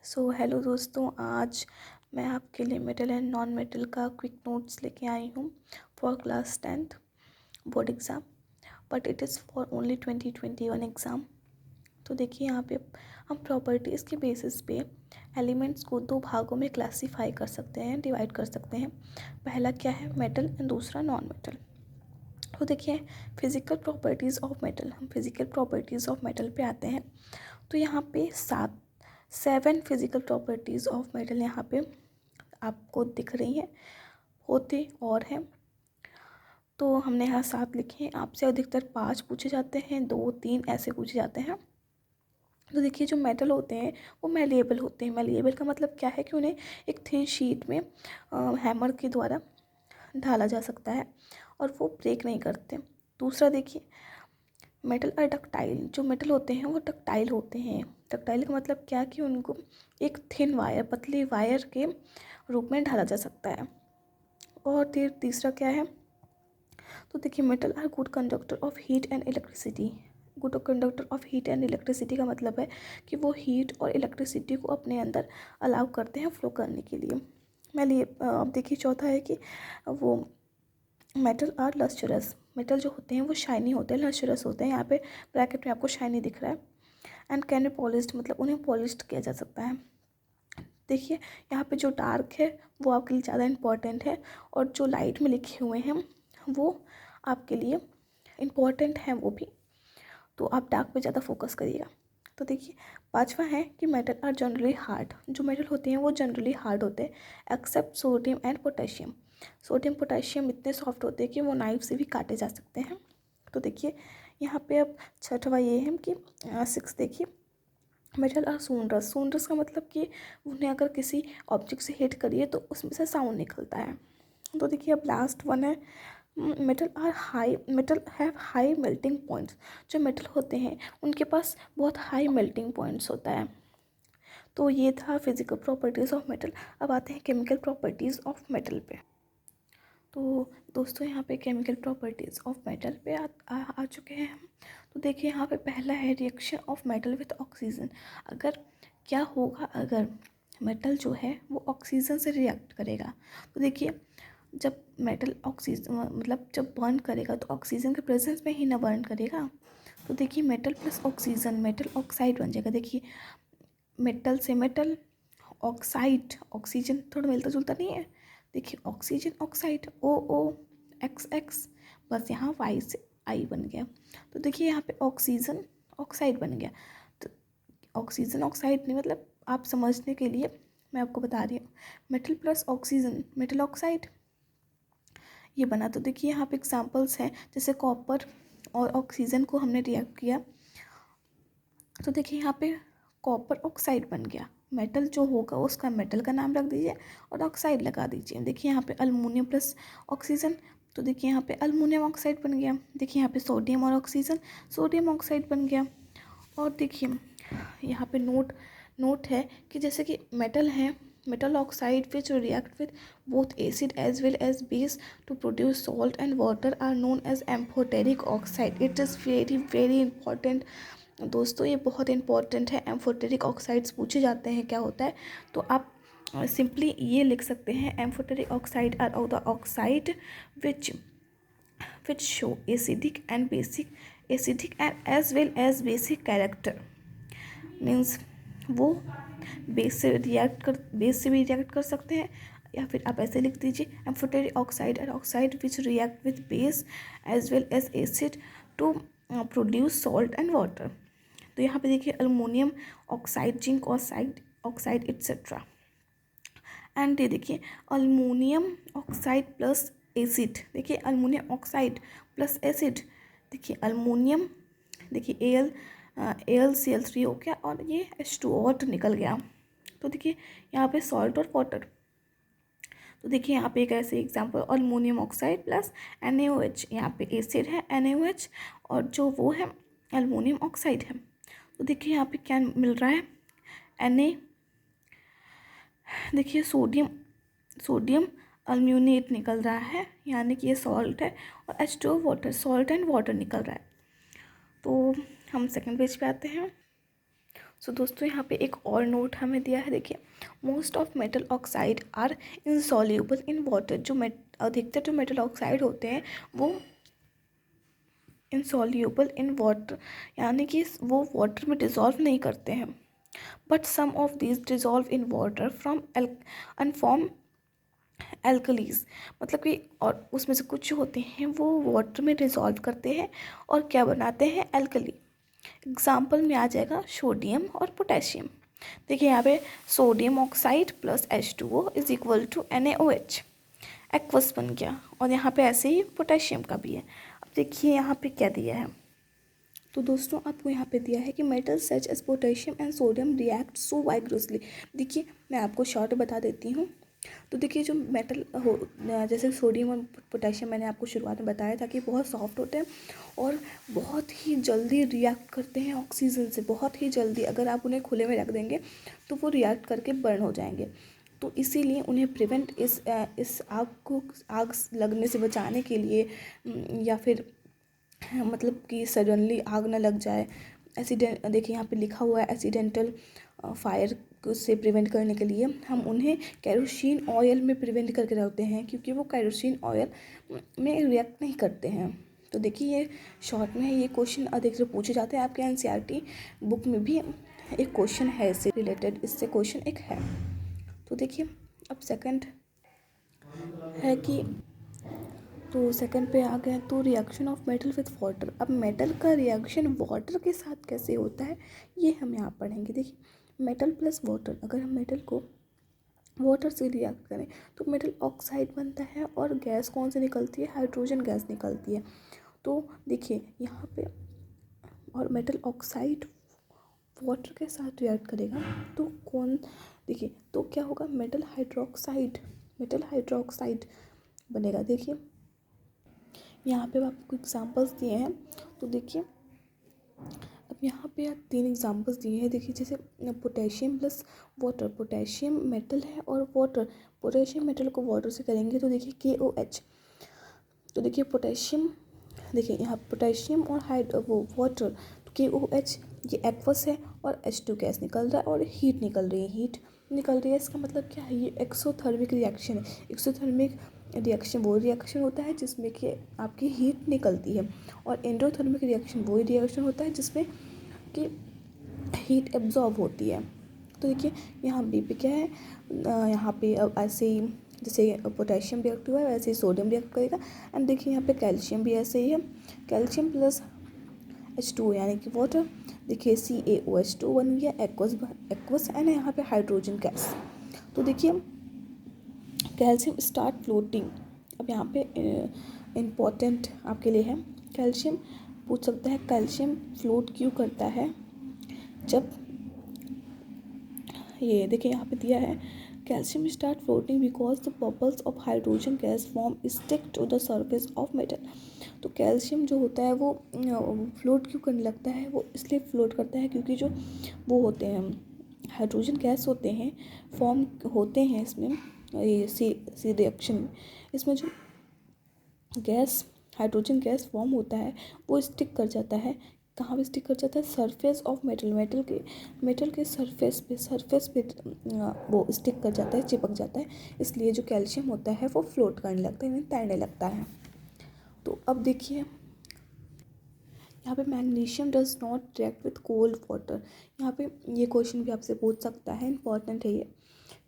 Hello दोस्तों, आज मैं आपके लिए मेटल एंड नॉन मेटल का क्विक नोट्स लेके आई हूँ for class 10th board exam. But it is for only 2021 exam. तो देखिए, यहाँ पे हम प्रॉपर्टीज़ के बेसिस पे एलिमेंट्स को दो भागों में क्लासीफाई कर सकते हैं, डिवाइड कर सकते हैं। पहला क्या है, मेटल, एंड दूसरा नॉन मेटल। तो देखिए, फिज़िकल प्रॉपर्टीज़ ऑफ मेटल, हम फिज़िकल प्रॉपर्टीज़ ऑफ मेटल पे आते हैं। तो यहाँ पे 7 फिज़िकल प्रॉपर्टीज़ ऑफ मेटल यहाँ पे आपको दिख रही हैं, होते और हैं। तो हमने यहाँ 7 लिखे हैं। आपसे अधिकतर 5 पूछे जाते हैं, 2, 3 ऐसे पूछे जाते हैं। तो देखिए, जो मेटल होते हैं वो मैलिएबल होते हैं। मैलिएबल का मतलब क्या है कि उन्हें एक थिन शीट में हैमर के द्वारा ढाला जा सकता है और वो ब्रेक नहीं करते। दूसरा देखिए, मेटल और डक्टाइल, जो मेटल होते हैं वो डक्टाइल होते हैं। डक्टाइल का मतलब क्या कि उनको एक थिन वायर, पतली वायर के रूप में ढाला जा सकता है। और तीसरा क्या है, तो देखिए, metal are good conductor of heat and electricity. Good conductor of heat and electricity का मतलब है कि वो हीट और इलेक्ट्रिसिटी को अपने अंदर अलाउ करते हैं फ्लो करने के लिए। अब देखिए, चौथा है कि वो मेटल आर लस्चरस। मेटल जो होते हैं वो शाइनी होते हैं, लस्चरस होते हैं। यहाँ पे ब्रैकेट में आपको शाइनी दिख रहा है। एंड कैन बी पॉलिश्ड, मतलब उन्हें पॉलिश्ड किया जा सकता है। देखिए, यहाँ पे जो डार्क है वो आपके लिए ज़्यादा इम्पॉर्टेंट है, और जो लाइट में लिखे हुए हैं वो आपके लिए इम्पॉर्टेंट हैं वो भी। तो आप डार्क पे ज़्यादा फोकस करिएगा। तो देखिए, पांचवा है कि मेटल आर जनरली हार्ड। जो मेटल होते हैं वो जनरली हार्ड होते हैं except sodium and potassium. Sodium potassium इतने सॉफ्ट होते हैं कि वो नाइफ से भी काटे जा सकते हैं। तो देखिए, यहाँ पे अब छठवा ये है कि 6 देखिए, मेटल आर सोनरस। सोनरस का मतलब कि उन्हें अगर किसी ऑब्जेक्ट से हिट करिए तो उसमें से साउंड निकलता है। तो देखिए, अब लास्ट वन है, metal have high melting points. जो मेटल होते हैं उनके पास बहुत हाई मेल्टिंग पॉइंट्स होता है। तो ये था फिजिकल प्रॉपर्टीज़ ऑफ मेटल। अब आते हैं केमिकल प्रॉपर्टीज़ ऑफ मेटल पे। तो दोस्तों, यहाँ पे केमिकल प्रॉपर्टीज़ ऑफ मेटल पे आ चुके हैं हम। तो देखिए, यहाँ पे पहला है reaction of metal with oxygen. अगर क्या होगा, अगर मेटल जो है वो ऑक्सीजन से रिएक्ट करेगा। तो देखिए, जब मेटल ऑक्सीजन मतलब जब बर्न करेगा तो ऑक्सीजन के प्रेजेंस में ही ना बर्न करेगा। तो देखिए, metal plus oxygen metal oxide बन जाएगा। देखिए, मेटल से मेटल, ऑक्साइड, ऑक्सीजन थोड़ा मिलता जुलता नहीं है। देखिए, ऑक्सीजन ऑक्साइड, ओ ओ एक्स एक्स, बस यहाँ वाई से आई बन गया। तो देखिए, यहाँ पे ऑक्सीजन ऑक्साइड बन गया। तो ऑक्सीजन ऑक्साइड नहीं, मतलब आप समझने के लिए मैं आपको बता रही हूँ, metal plus oxygen metal oxide ये बना। तो देखिए, यहाँ पे एग्जांपल्स हैं, जैसे कॉपर और ऑक्सीजन को हमने रिएक्ट किया। तो देखिए, यहाँ पे कॉपर ऑक्साइड बन गया। मेटल जो होगा उसका मेटल का नाम रख दीजिए और ऑक्साइड लगा दीजिए। देखिए, यहाँ पे अल्मोनियम प्लस ऑक्सीजन, तो देखिए यहाँ पे अल्मोनियम ऑक्साइड बन गया। देखिए, यहाँ पे सोडियम और ऑक्सीजन सोडियम ऑक्साइड बन गया। और देखिए, यहाँ पे नोट है कि जैसे कि मेटल है, metal oxide which react with both acid as well as base to produce salt and water are known as amphoteric oxide. It is very important दोस्तों, ये बहुत इंपॉर्टेंट है। एम्फोटेरिक ऑक्साइड्स पूछे जाते हैं क्या होता है, तो आप सिंपली ये लिख सकते हैं, amphoteric oxide are the oxide which show acidic and as well as basic character. Means वो बेस से भी रिएक्ट कर सकते हैं, या फिर आप ऐसे लिख दीजिए, amphoteric oxide are oxide which react with base as well as acid to produce salt and water. तो यहाँ पे देखिए, aluminium oxide, zinc oxide etcetera. And ये देखिए, अल्मोनियम ऑक्साइड प्लस एसिड, देखिए अल्मोनियम ऑक्साइड प्लस एसिड, देखिए aluminium, देखिए AlCl3 हो गया और ये H2O निकल गया। तो देखिए, यहाँ पे सॉल्ट और वाटर। तो देखिए, यहाँ पे एक ऐसे example, aluminium oxide plus NaOH, यहाँ पे एसिड है NaOH और जो वो है अल्मोनियम ऑक्साइड है। तो देखिए, यहाँ पे क्या मिल रहा है, Na, देखिए सोडियम अल्म्यूनेट निकल रहा है, यानी कि ये सॉल्ट है, और H2O water, salt and water निकल रहा है। तो हम सेकंड पेज पे आते हैं। सो दोस्तों यहाँ पे एक और नोट हमें दिया है, देखिए most of metal oxide are insoluble in water. जो अधिकतर जो मेटल ऑक्साइड होते हैं वो इनसॉल्यूबल इन वाटर, यानी कि वो वाटर में डिज़ोल्व नहीं करते हैं। But some of these dissolve in water from and form alkalis, मतलब कि और उसमें से कुछ जो होते हैं वो वाटर में डिज़ोल्व करते हैं और क्या बनाते हैं, एल्कली। एग्जाम्पल में आ जाएगा सोडियम और पोटेशियम। देखिए यहाँ पे sodium oxide plus H2O is equal to NaOH, aqueous बन गया। और यहाँ पे ऐसे ही पोटेशियम का भी है। अब देखिए यहाँ पे क्या दिया है, तो दोस्तों आपको यहाँ पे दिया है कि metal such as potassium and sodium react so vigorously. देखिए मैं आपको शॉर्ट बता देती हूँ। तो देखिए जो मेटल हो, जैसे सोडियम और पोटेशियम, मैंने आपको शुरुआत में बताया था कि बहुत सॉफ्ट होते हैं और बहुत ही जल्दी रिएक्ट करते हैं ऑक्सीजन से, बहुत ही जल्दी। अगर आप उन्हें खुले में रख देंगे तो वो रिएक्ट करके बर्न हो जाएंगे। तो इसीलिए उन्हें प्रिवेंट इस आग लगने से बचाने के लिए, या फिर मतलब कि सडनली आग ना लग जाए, एक्सीडेंट, देखिए यहाँ पे लिखा हुआ है एक्सीडेंटल फायर से प्रिवेंट करने के लिए हम उन्हें कैरोसिन ऑयल में प्रिवेंट करके रखते हैं, क्योंकि वो कैरोसिन ऑयल में रिएक्ट नहीं करते हैं। तो देखिए ये शॉर्ट में है, ये क्वेश्चन अधिकतर पूछे जाते हैं। आपके NCERT बुक में भी एक क्वेश्चन है इससे रिलेटेड, इससे क्वेश्चन एक है। तो देखिए अब सेकंड है कि, तो सेकंड पे आ गए तो reaction of metal with water. अब मेटल का रिएक्शन वाटर के साथ कैसे होता है ये हम यहाँ पढ़ेंगे। देखिए मेटल प्लस वाटर, अगर हम मेटल को वाटर से रिएक्ट करें तो मेटल ऑक्साइड बनता है और गैस कौन सी निकलती है, हाइड्रोजन गैस निकलती है। तो देखिए यहाँ पे, और मेटल ऑक्साइड वाटर के साथ रिएक्ट करेगा तो कौन, देखिए तो क्या होगा, मेटल हाइड्रोक्साइड बनेगा। देखिए यहाँ पे आपको एग्जांपल्स दिए हैं, तो देखिए अब यहाँ पे 3 एग्जांपल्स दिए हैं। देखिए जैसे potassium plus water, potassium metal है और वाटर, पोटेशियम मेटल को वाटर से करेंगे तो देखिए KOH। तो देखिए पोटेशियम, देखिए यहाँ पोटेशियम और वो वाटर, तो KOH ये एक्वस है और H2 गैस निकल रहा है और हीट निकल रही है। इसका मतलब क्या है, ये एक्सोथर्मिक रिएक्शन है। एक्सोथर्मिक रिएक्शन वो रिएक्शन होता है जिसमें कि आपकी हीट निकलती है, और एंडोथर्मिक रिएक्शन वही रिएक्शन होता है जिसमें कि हीट एब्जॉर्ब होती है। तो देखिए यहाँ बी पे क्या है, यहाँ पे अब ऐसे ही जैसे पोटेशियम रिएक्ट हुआ है वैसे ही सोडियम रिएक्ट करेगा। एंड देखिए यहाँ पे कैल्शियम भी ऐसे ही है, कैल्शियम प्लस H2 यानी कि वाटर, देखिए CaOH2 बन गया, एक्वस एंड यहाँ पे हाइड्रोजन गैस। तो देखिए कैल्शियम स्टार्ट फ्लोटिंग। अब यहाँ पे इम्पॉर्टेंट आपके लिए है, कैल्शियम पूछ सकता है कैल्शियम फ्लोट क्यों करता है, जब ये देखिए यहाँ पे दिया है calcium start floating because the bubbles of hydrogen gas form stick to the surface of metal. तो कैल्शियम जो होता है वो फ्लोट क्यों करने लगता है, वो इसलिए फ्लोट करता है क्योंकि जो वो होते हैं हाइड्रोजन गैस होते हैं, फॉर्म होते हैं इसमें, ये सी रिएक्शन में, इसमें जो गैस हाइड्रोजन गैस फॉर्म होता है वो स्टिक कर जाता है। कहाँ पे स्टिक कर जाता है, सरफेस ऑफ मेटल के सरफेस पे वो स्टिक कर जाता है, चिपक जाता है। इसलिए जो कैल्शियम होता है वो फ्लोट करने लगता है, तैरने लगता है। तो अब देखिए यहाँ पे magnesium does not react with cold water. यहाँ पे ये क्वेश्चन भी आपसे पूछ सकता है, इंपॉर्टेंट है ये,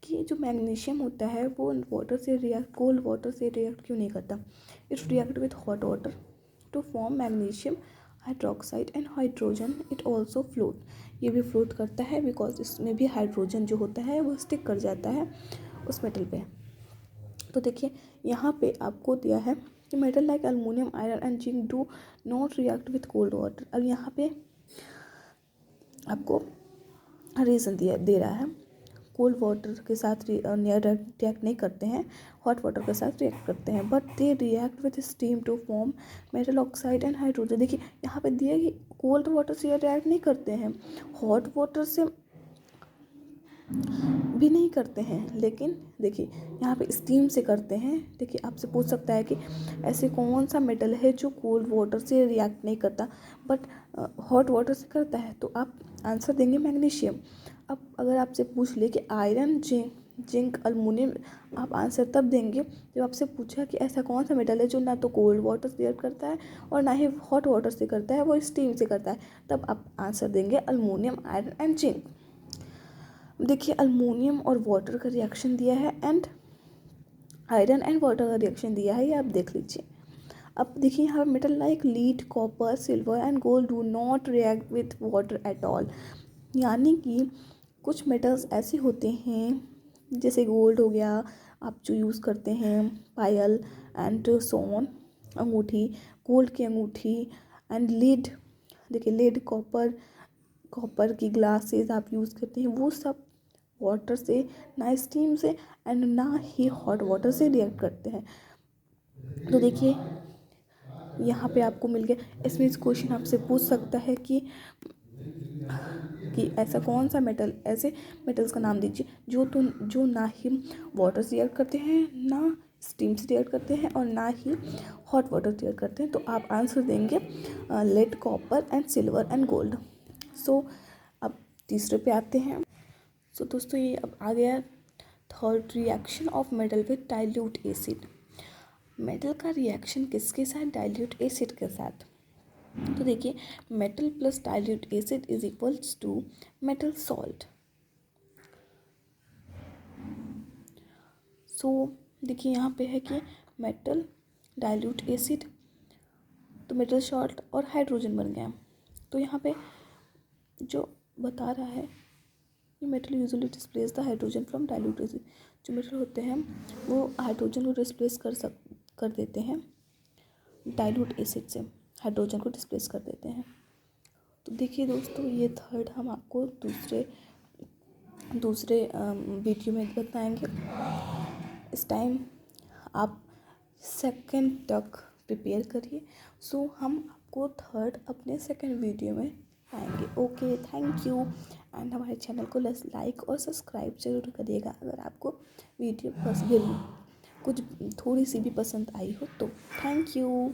कि जो मैग्नीशियम होता है वो कोल्ड वाटर से रिएक्ट क्यों नहीं करता। It react with hot water to form magnesium hydroxide and hydrogen, it also float. ये भी फ्लोट करता है बिकॉज इसमें भी हाइड्रोजन जो होता है वो स्टिक कर जाता है उस मेटल पे। तो देखिए यहाँ पे आपको दिया है कि metal like aluminium, iron and zinc do not react with cold water. अब यहाँ पे आपको रीज़न दे रहा है, कोल्ड वाटर के साथ रिएक्ट नहीं करते हैं, हॉट वाटर के साथ रिएक्ट करते हैं, but they react with steam to form metal oxide and hydrogen. देखिए यहाँ पे दिया कि कोल्ड वाटर से रिएक्ट नहीं करते हैं, हॉट वाटर से भी नहीं करते हैं, लेकिन देखिए यहाँ पे स्टीम से करते हैं। देखिए आपसे पूछ सकता है कि ऐसे कौन सा मेटल है जो कोल्ड वाटर से रिएक्ट नहीं करता बट हॉट वाटर से करता है, तो आप आंसर देंगे मैग्नीशियम। अब अगर आपसे पूछ ले कि आयरन, जिंक, अल्मुनियम, आप आंसर तब देंगे जब आपसे पूछा कि ऐसा कौन सा मेटल है जो ना तो कोल्ड वाटर से रिएक्ट करता है और ना ही हॉट वाटर से करता है, वो स्टीम से करता है, तब आप आंसर देंगे अल्मुनियम, आयरन एंड जिंक। देखिए अल्मुनियम और वाटर का रिएक्शन दिया है एंड आयरन एंड वाटर का रिएक्शन दिया है, ये आप देख लीजिए। अब देखिए यहाँ metal like lead, copper, silver and gold do not react with water at all. यानी कि कुछ मेटल्स ऐसे होते हैं, जैसे गोल्ड हो गया, आप जो यूज़ करते हैं पायल एंड सोन, अंगूठी, गोल्ड की अंगूठी एंड लीड, देखिए लीड, कॉपर की ग्लासेस आप यूज़ करते हैं, वो सब वाटर से, ना स्टीम से एंड ना ही हॉट वाटर से रिएक्ट करते हैं। तो देखिए यहाँ पे आपको मिल गया। इसमें इस क्वेश्चन आपसे पूछ सकता है कि ऐसा कौन सा मेटल, ऐसे मेटल्स का नाम दीजिए जो ना ही वाटर से रिएक्ट करते हैं, ना स्टीम से रिएक्ट करते हैं और ना ही हॉट वाटर रिएक्ट करते हैं। तो आप आंसर देंगे lead, copper and silver and gold. So अब तीसरे पे आते हैं। सो दोस्तों ये अब आ गया third reaction of metal with dilute acid. Metal का रिएक्शन किसके साथ? डाइल्यूट एसिड के साथ। तो देखिए metal plus dilute acid is equals to metal salt. So देखिए यहाँ पे है कि मेटल, डाइल्यूट एसिड, तो मेटल सॉल्ट और हाइड्रोजन बन गया। तो यहाँ पे जो बता रहा है कि metal usually displace the hydrogen from dilute acid. जो मेटल होते हैं वो हाइड्रोजन को डिस्प्लेस कर देते हैं डाइल्यूट एसिड से, हाइड्रोजन को डिस्प्लेस कर देते हैं। तो देखिए दोस्तों ये थर्ड हम आपको दूसरे वीडियो में बताएंगे। इस टाइम आप सेकंड तक प्रिपेयर करिए। सो हम आपको थर्ड अपने सेकंड वीडियो में आएंगे। ओके, थैंक यू एंड हमारे चैनल को लाइक और सब्सक्राइब जरूर करिएगा अगर आपको वीडियो कुछ थोड़ी सी भी पसंद आई हो तो। Thank you.